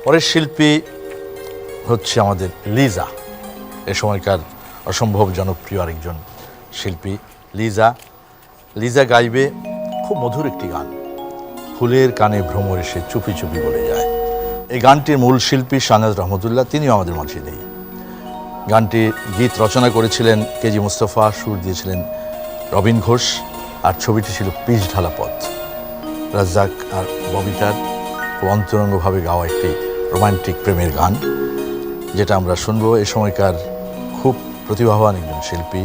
পরের শিল্পী হচ্ছে আমাদের লিজা, এ সময়কার অসম্ভব জনপ্রিয় আরেকজন শিল্পী লিজা। লিজা গাইবে খুব মধুর একটি গান, ফুলের কানে ভ্রমর এসে চুপি চুপি বলে যায়। এই গানটির মূল শিল্পী শাহনাজ রহমতুল্লাহ, তিনিও আমাদের মাঝে নেই। গানটির গীত রচনা করেছিলেন কেজি মুস্তফা, সুর দিয়েছিলেন রবিন ঘোষ, আর ছবিটি ছিল পিচ ঢালা পথ। রাজ্জাক আর ববিতার খুব অন্তরঙ্গভাবে গাওয়া একটি রোমান্টিক প্রেমের গান, যেটা আমরা শুনবো এই সময়কার খুব প্রতিভাবান একজন শিল্পী,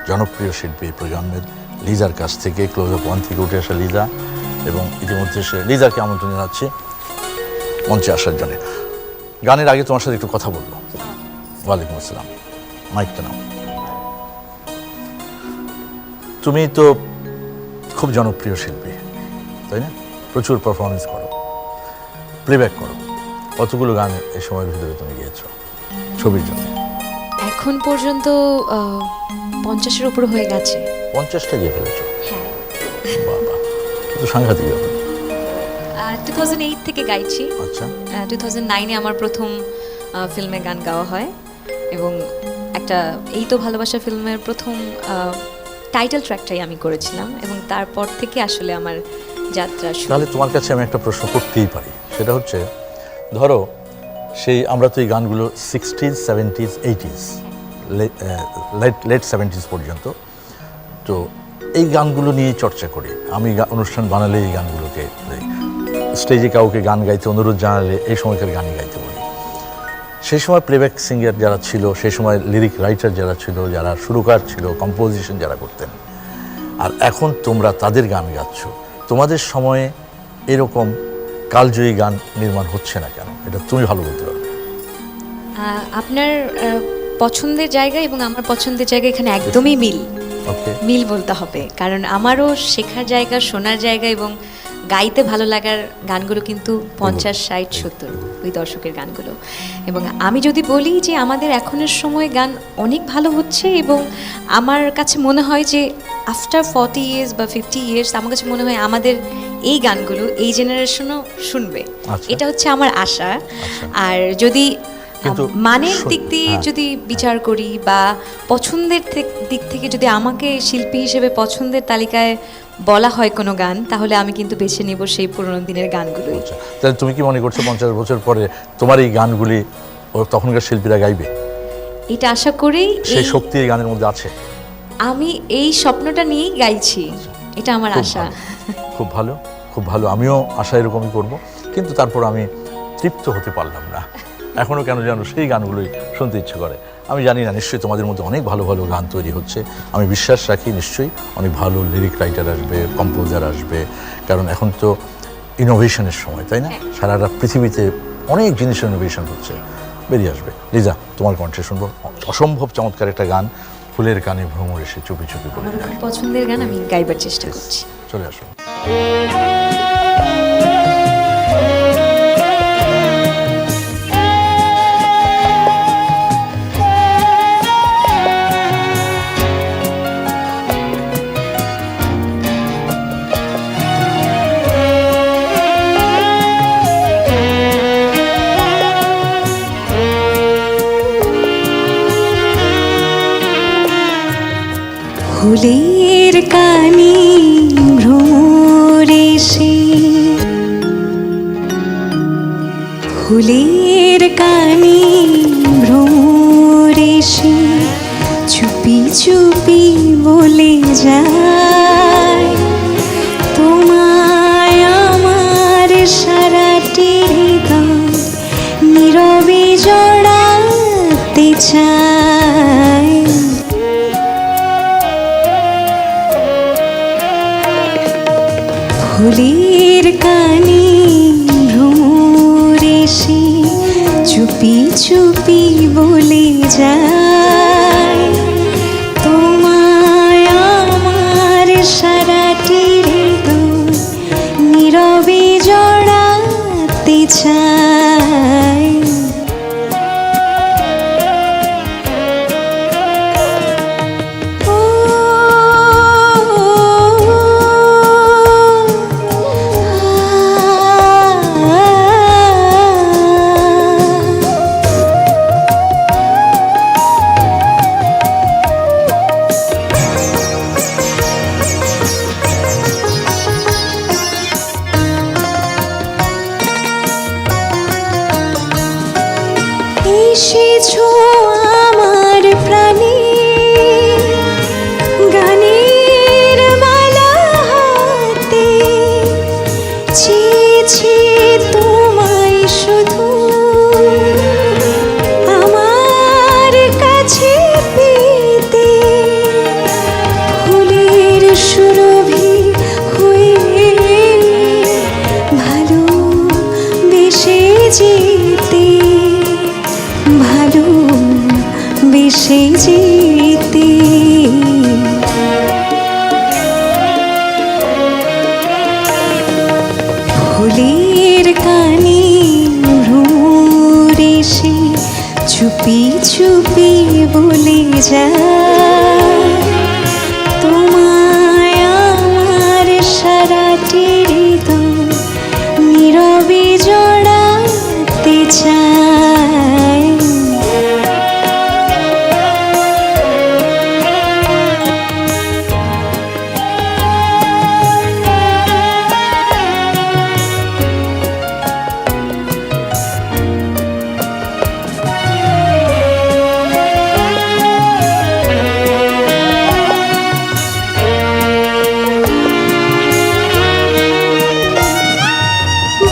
জনপ্রিয় শিল্পী প্রজন্মের লিজার কাছ থেকে। ক্লোজ আপ ওয়ান থেকে উঠে আসা লিজা, এবং ইতিমধ্যে সে লিজাকে আমন্ত্রণ জানাচ্ছি মঞ্চে আসার জন্য। গানের আগে তোমার সাথে একটু কথা বলবো। ওয়ালাইকুম আসসালাম, মাইকটা নাও। তুমি তো খুব জনপ্রিয় শিল্পী, তাই না? প্রচুর পারফরমেন্স করো, প্লেব্যাক করো। কতগুলো গান এই সময়ের ভিতরে তুমি গিয়েছো ছবির জন্য? এখন পর্যন্ত 50-এর উপর হয়ে গেছে। 50টা গিয়ে ফেলেছো? হ্যাঁ। বাবা, কিন্তু সাংঘাতিক ব্যাপার। 2008 থেকে গাইছি। আচ্ছা। 2009-এ আমার প্রথম ফিল্মে গান গাওয়া হয়, এবং একটা এই তো ভালোবাসা ফিল্মের প্রথম টাইটেল ট্র্যাকটাই আমি করেছিলাম, এবং তারপর থেকে আসলে আমার যাত্রা শুরু। তাহলে তোমার কাছে আমি একটা প্রশ্ন করতেই পারি, সেটা হচ্ছে ধরো সেই আমরা তো এই গানগুলো 60s, 70s, 80s, late 70s পর্যন্ত তো এই গানগুলো নিয়ে চর্চা করি। আমি অনুষ্ঠান বানালে এই গানগুলোকে, স্টেজে কাউকে গান গাইতে অনুরোধ জানালে এই সময়কার গানই গাইতে বলি। সেই সময় প্লেব্যাক সিঙ্গার যারা ছিল, সেই সময় লিরিক রাইটার যারা ছিল, যারা সুরকার ছিল, কম্পোজিশন যারা করতেন, আর এখন তোমরা তাদের গান গাচ্ছ। তোমাদের সময়ে এরকম কালজয়ী গান নির্মাণ হচ্ছে না কেন? এটা তুমি ভালো বলতে পারবে। আপনার পছন্দের জায়গা এবং আমার পছন্দের জায়গা এখানে একদমই মিল বলতে হবে, কারণ আমারও শেখার জায়গা, শোনার জায়গা এবং গাইতে ভালো লাগার গানগুলো কিন্তু 50, 60, 70 ওই দর্শকের গানগুলো। এবং আমি যদি বলি যে আমাদের এখনের সময় গান অনেক ভালো হচ্ছে, এবং আমার কাছে মনে হয় যে আফটার 40 years বা 50 years আমার কাছে মনে হয় আমাদের এই গানগুলো এই জেনারেশনও শুনবে। এটা হচ্ছে আমার আশা। আর যদি মানের দিক দিয়ে যদি বিচার করি বা পছন্দের দিক থেকে যদি আমাকে শিল্পী হিসেবে পছন্দের তালিকায় বলা হয় কোনো গান, তাহলে আমি কিন্তু বেছে নেব সেই পুরোনো দিনের গানগুলোই। তাহলে তুমি কি মনে করছো 50 বছর পরে তোমার এই গানগুলি তখনকার শিল্পীরা গাইবে? এটা আশা করি। সেই শক্তি এই গানের মধ্যে আছে। আমি এই স্বপ্নটা নিয়েই গাইছি, এটা আমার আশা। খুব ভালো, খুব ভালো। আমিও আশা এরকমই করব, কিন্তু তারপর আমি তৃপ্ত হতে পারলাম না। এখনও কেন জানো সেই গানগুলোই শুনতে ইচ্ছে করে। আমি জানি না, নিশ্চয়ই তোমাদের মধ্যে অনেক ভালো ভালো গান তৈরি হচ্ছে। আমি বিশ্বাস রাখি নিশ্চয়ই অনেক ভালো লিরিক রাইটার আসবে, কম্পোজার আসবে, কারণ এখন তো ইনোভেশনের সময়, তাই না? সারা পৃথিবীতে অনেক জিনিসের ইনোভেশন হচ্ছে, বেরিয়ে আসবে। লিজা, তোমার কণ্ঠে শুনবো অসম্ভব চমৎকার একটা গান, ফুলের কানে ভ্রমর এসে চুপি চুপি বলে যায়। আমার পছন্দের গান, আমি গাইবার চেষ্টা করছি। চলে আসুন। ফুলের কানে ভ্রমর এসে, ফুলের কানে ভ্রমর এসে চুপি চুপি বলে যায়, তোমায় আমার সারাটি হৃদয় নীরবে জড়াতে চায়। ফুলের কানে ভ্রমর এসে চুপি চুপি বলে যায়, তোমায় আমার সারাটি হৃদয় নীরবে জড়াতে চায়। এসেছো আমার প্রাণে গানের মালা হাতে চেয়েছি তোমায় শুধু আমার কাছে পেতে ফুলের সুরভি হয়ে ভালো বেশে যেতে ভালো বেশে যেতে ফুলের কানে ভ্রমর এসে চুপি চুপি বলে যায় তোমায় আমার সারাটি হৃদয় নীরবে জড়াতে চায়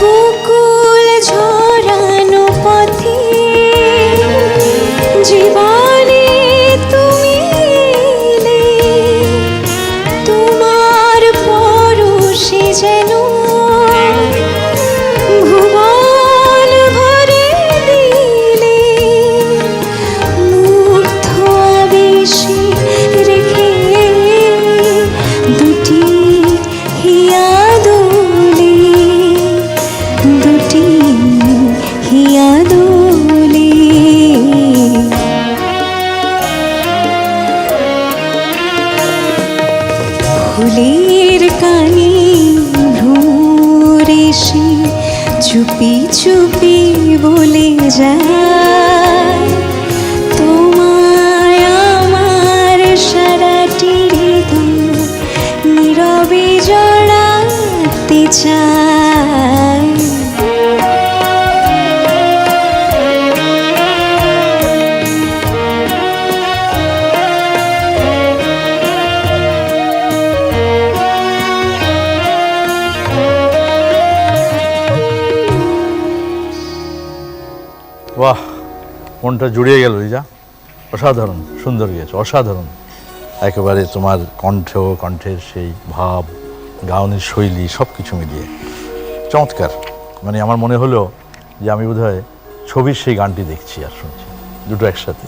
বকুল ঝরানো পথে জীবনে তুমি এলে তোমার পরশে যেন ভুবন ভরে দিলে মুগ্ধ আবেশে রেখে দুটি হিয়া দোলে দুটি হিয়া দোলে ফুলের কানে ভ্রমর এসে চুপি চুপি বলে যায় তোমায় আমার সারাটি হৃদয় নীরবে জড়াতে চায় বাহ, মনটা জুড়িয়ে গেল লিজা। অসাধারণ সুন্দর গেয়েছো, অসাধারণ। একেবারে তোমার কণ্ঠের সেই ভাব, গাওনের শৈলী সব কিছু মিলিয়ে চমৎকার। মানে আমার মনে হলো যে আমি বোধহয় ছবির সেই গানটি দেখছি আর শুনছি, দুটো একসাথে।